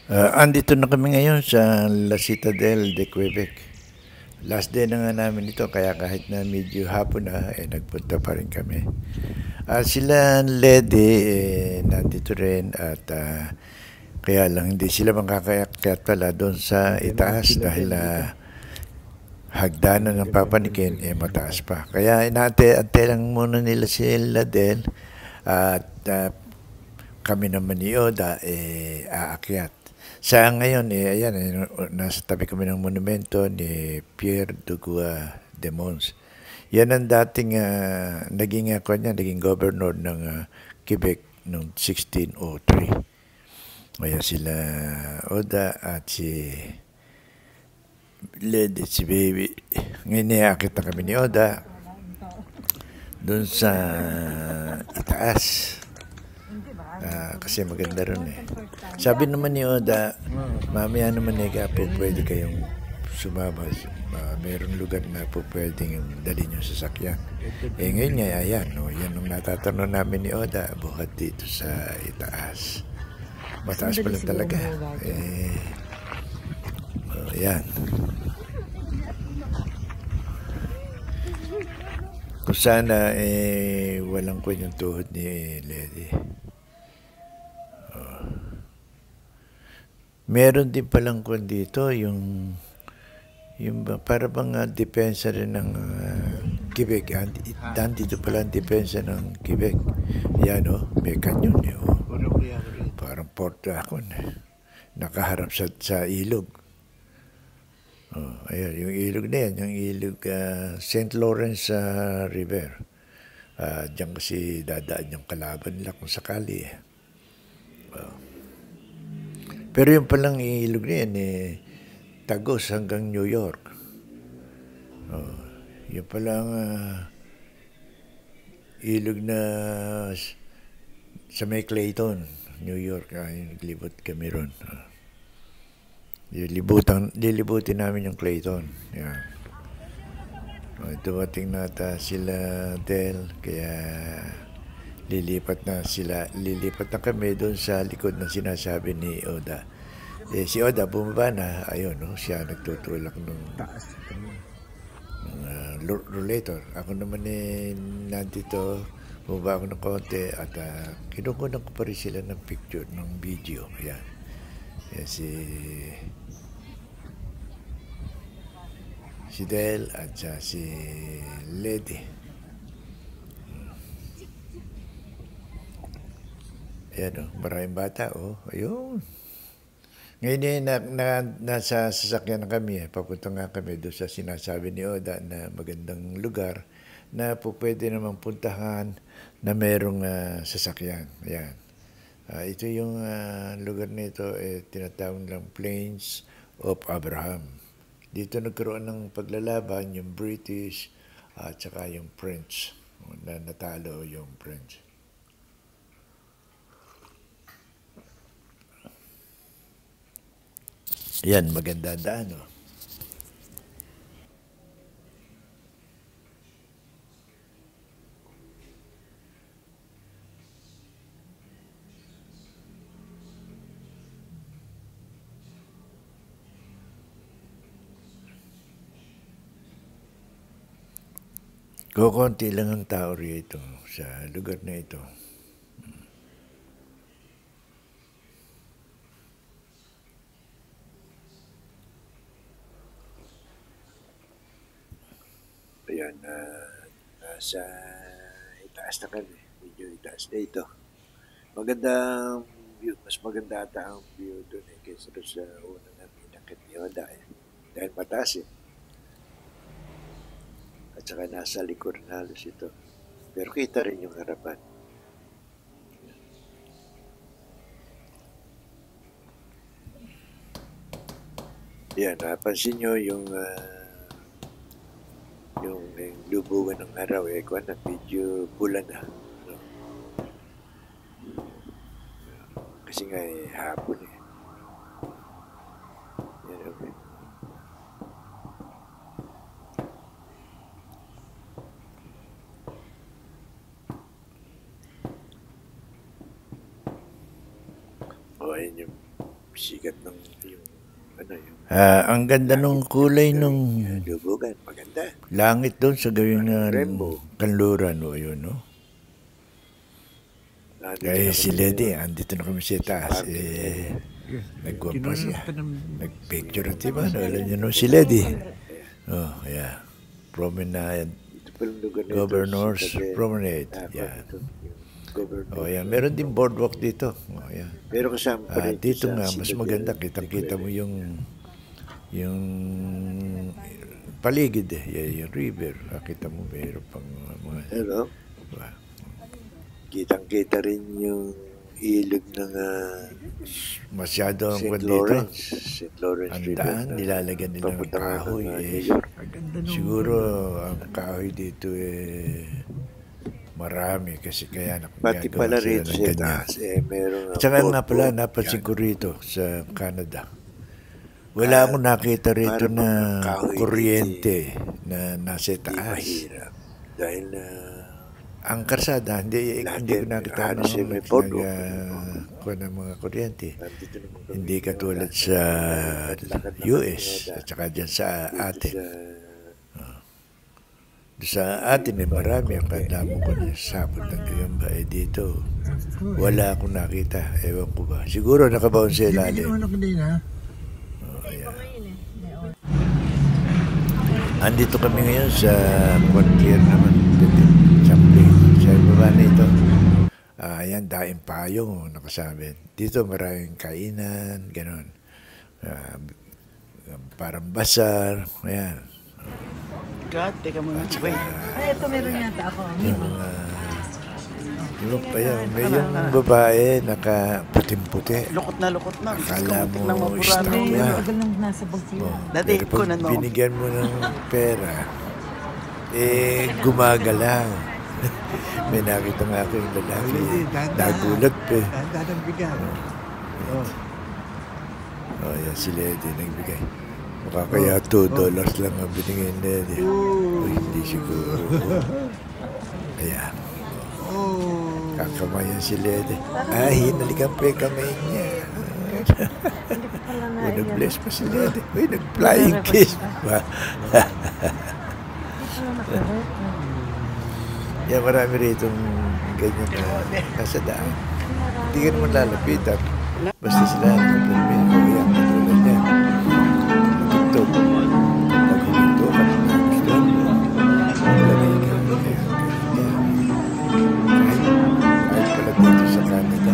Andito na kami ngayon sa La Citadel de Quebec. Last day na nga namin ito kaya kahit na medyo hapon na, nagpunta pa rin kami. Sila Lady, nandito rin at kaya lang hindi sila makakayakyat pala doon sa itaas dahil hagdanan ng papanikin mataas pa. Kaya inaante lang muna nila sila din at kami naman ni Oda aakyat. Sa ngayon, ayan, nasa tabi kami ng monumento ni Pierre Dugua de Mons. Yan ang dating naging governor ng Quebec noong 1603. Kaya sila Oda at si Lady, si Baby. Ngayon niakit na kami ni Oda doon sa itaas. Kasi maganda rin eh. Sabi naman ni Oda, mamaya naman po pwede kayong sumama. Mayroong lugar na po pwedeng dalhin yung sasakyan. Ngayon nga, ayan, no, yan ang natatanong namin ni Oda, buhat dito sa itaas. Mataas pa lang talaga. Ayan. Kung sana, walang kwan yung tuhod ni Lady. Meron din palang kwan dito, yung para bang depensa rin ng Quebec. Dito pala ang depensa ng Quebec. Yan may kanyon parang Port Lacon. Nakaharap sa ilog. Ayan, yung ilog na yan, yung ilog St. Lawrence River. Diyan kasi dadaan yung kalaban nila kung sakali. Pero yung palang ilog na yan, tagos hanggang New York. Yung palang ilog na sa may Clayton, New York. Yung naglibot kami ron. Lilibutin namin yung Clayton. Yan. Dumating na sila Del, kaya lilipat na kami doon sa likod ng sinasabi ni Oda. Si Oda bumaba na, ayun, siya nagtutulak ng rollator. Ako naman nandito, bumaba ako ng konti at kinukunan ko pa rin sila ng picture, ng video. Ayan. Si Del at si Lady. Ayan maraming bata ayun. Ngayon nasa sasakyan na kami papunta nga kami doon sa sinasabi ni Oda na magandang lugar na po pwede naman puntahan na merong sasakyan. Ayan. Ito yung lugar nito tinatawag lang Plains of Abraham. Dito nagkaroon ng paglalaban yung British at saka yung French na natalo yung French. Yan, maganda daan, Kukunti lang ang tao rito sa lugar na ito. Ayan, nasa itaas na kami. Medyo itaas na ito. Magandang view. Mas maganda ata ang view doon kaysa doon sa una namin nakit ni Oda dahil mataas At saka nasa likod na halos ito. Pero kita rin yung harapan. Yan, napansin nyo yung lubungan ng araw medyo pula na. Kasi nga hapon Yan, okay. Ayan yung sikat ng yung ano yung Ang ganda nung kulay nung lubugan, maganda. langit doon sa gawing Rainbow. kanluran o yun, no? Kaya si Lady, andito na kami sa taas. Nagwapa siya. Nagpicture at iba. Alam niyo no, si Lady. Oh, yeah. Promenade. Governor's Promenade. Yeah. Oh, yeah. Meron din boardwalk dito. Oh, yeah. Pero kasama pa rin dito sa nga, mas maganda. Kitang-kita mo yung paligid eh. Yeah, yung river. Kita mo mayroon pang mga... Hello? Diba? Kitang-kita rin yung ilog ng masyado ang St. dito. Lawrence. St. Lawrence Ang River. daan, nilalagyan nila ng kahoy. Siguro ang kahoy dito marami kasi kaya pati pala rin sa taas meron at saka nga pala napansin ko rito sa Canada, wala akong nakita rito na kuryente na nasa taas. Mahirap dahil ang karsada hindi ko nakita ng mga kuryente, hindi katulad sa US at saka dyan sa atin. Sa atin marami ang kadamo ko na sapot ng gagamba. Dito wala akong nakita, ewan ko ba, siguro nakabaon sa ilalim. Andito kami ngayon sa Frontier naman, sa baba na ito. Ayan, daing payong nakasabit. Dito maraming kainan, ganon. Parang basar, ayan. God, teka muna. Ito meron yata ako. May yung babae nakaputing-puti. Lukot na. Akala mo statwa. Dati ko pag binigyan mo ng pera, gumagalaw. May nakita nga ako yung lalaki. Nagulat pa eh. Oh, yan si Lady nagbigay. Baka kaya $2 lang ang binigay ni Lady. Hindi siguro. Ayan. Kakamayan si Lady. Hinalikan pa yung kamay niya. Nag-bless pa si Lady. Nag-flying kiss pa. Yan, marami rito ganyan na nasa daan. Hindi ka naman lalapitan. Basta sila nagpapalmin. Yan, katulad yan. Ito. Pag huminto ka na gusto mo. Lagay ka. Kahit pala dito sa Canada.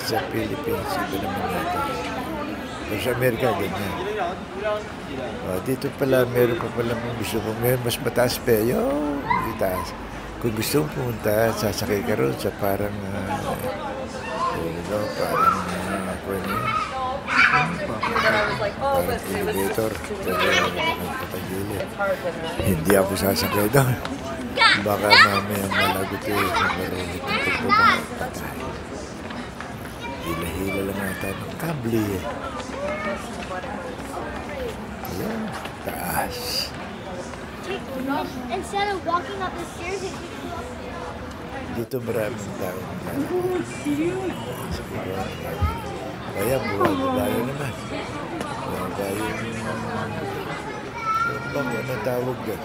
Sa Philippines, iba naman natin. Pero sa Amerika, ganyan. Dito pala, meron pa pala kung gusto mo. Mas mataas pa yun. Itaas. Kung gusto mong pumunta, sasakay ka ron sa parang elevator. Hindi ako sasakay doon. Baka mamaya malagot sa marunit ng pagpapatay. Hila-hila lang ata ng kable Ayan, taas. Instead of walking up the stairs, it takes you up there. Dito maraming tao. Kaya buhay naman. Buhay ano tawag doon?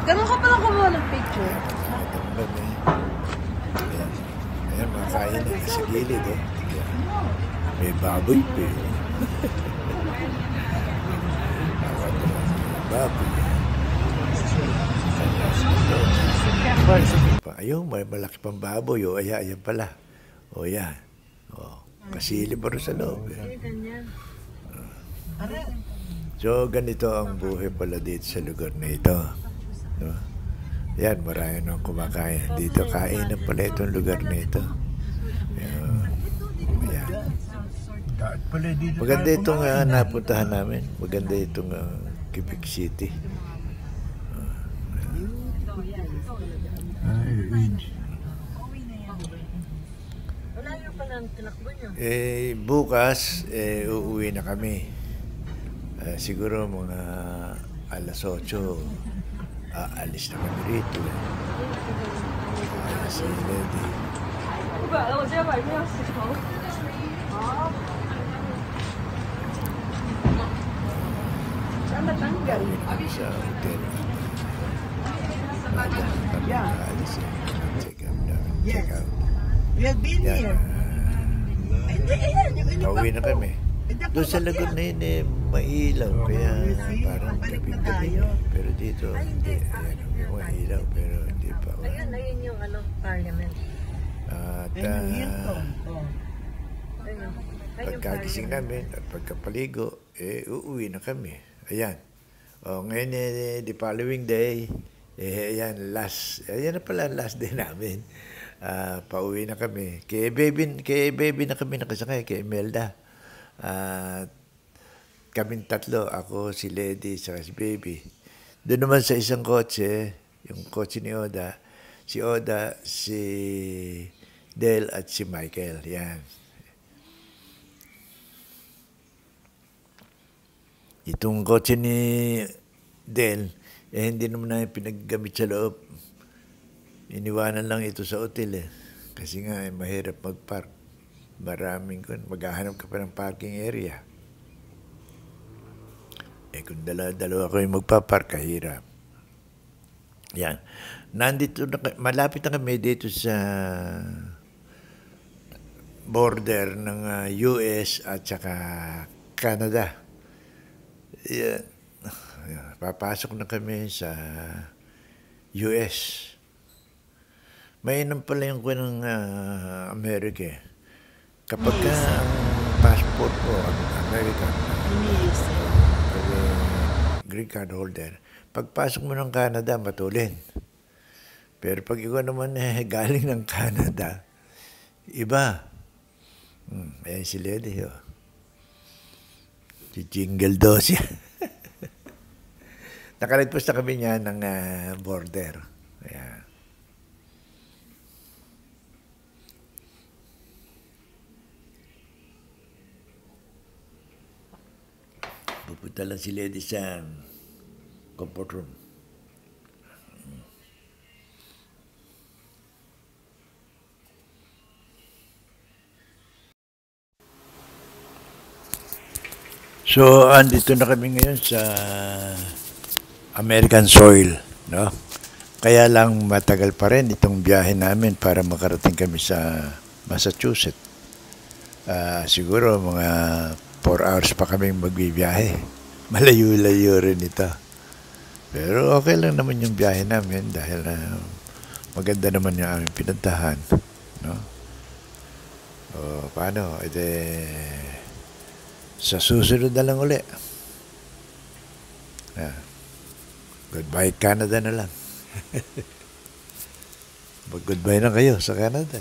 Ganun ka palang kumuha ng picture. Ayan, makain na sa gilid. May baboy pa baboy. Ayun, may malaki pang baboy. Ayan pala. Yan. Kasili pa rin sa loob. So, ganito ang buhay pala dito sa lugar na ito. No? Yan, marami nang kumakain. Dito, kainan pala itong lugar na ito. Yan. Maganda itong napuntahan namin. Maganda itong Quebec City. Malayo pa lang tinakbo niyo. Bukas, uuwi na kami. Siguro mga alas 8, aalis na kami rito. Si Lady. Kami sa hotel. Kami aalis. Check out. We have been Yan. here. Hindi, ayan. Yung iba Pauwi na po. kami. Doon sa Laguna na yun, mailaw. Kaya parang gabi-gabi. Pero dito, hindi. Ayan, may ilaw. Pero hindi pa. Ayun yung parliament. At Ayun yung Hilton. Oh. Ayun. pagkagising namin at pagkapaligo, uuwi na kami. Ayan. Ngayon, the following day, ayan, ayan na pala last day namin. Pauwi na kami. Kay baby na kami nakasakay, kay Imelda. Kaming tatlo, ako, si Lady, saka si baby. Doon naman sa isang kotse, yung kotse ni Oda, si Oda, si Del at si Michael. Yan. Itong kotse ni Del, hindi naman namin pinaggamit sa loob. Iniwanan lang ito sa hotel Kasi nga, mahirap mag-park. Maraming maghahanap ka pa ng parking area. Kung dalawa ko yung magpapark, kahirap. Yan. Malapit na kami dito sa border ng US at saka Canada. Yan. Papasok na kami sa US. Mainam pala yung ng Amerika. Kapag ang passport mo, American, green card holder, pagpasok mo ng Canada, matulin. Pero pag ikaw naman galing ng Canada, iba. Ayan si Lady. Si Jingle Dos. Nakalagpas na kami niya ng border. Ayan. Pupunta lang si Lady sa comfort room. So, andito na kami ngayon sa American soil, no? Kaya lang matagal pa rin itong biyahe namin para makarating kami sa Massachusetts. Siguro mga 4 hours pa kaming magbibiyahe. Malayo-layo rin ito. Pero okay lang naman yung biyahe namin dahil maganda naman yung aming pinuntahan. No? Paano? Sa susunod na lang uli. Goodbye Canada na lang. Mag-goodbye na kayo sa Canada.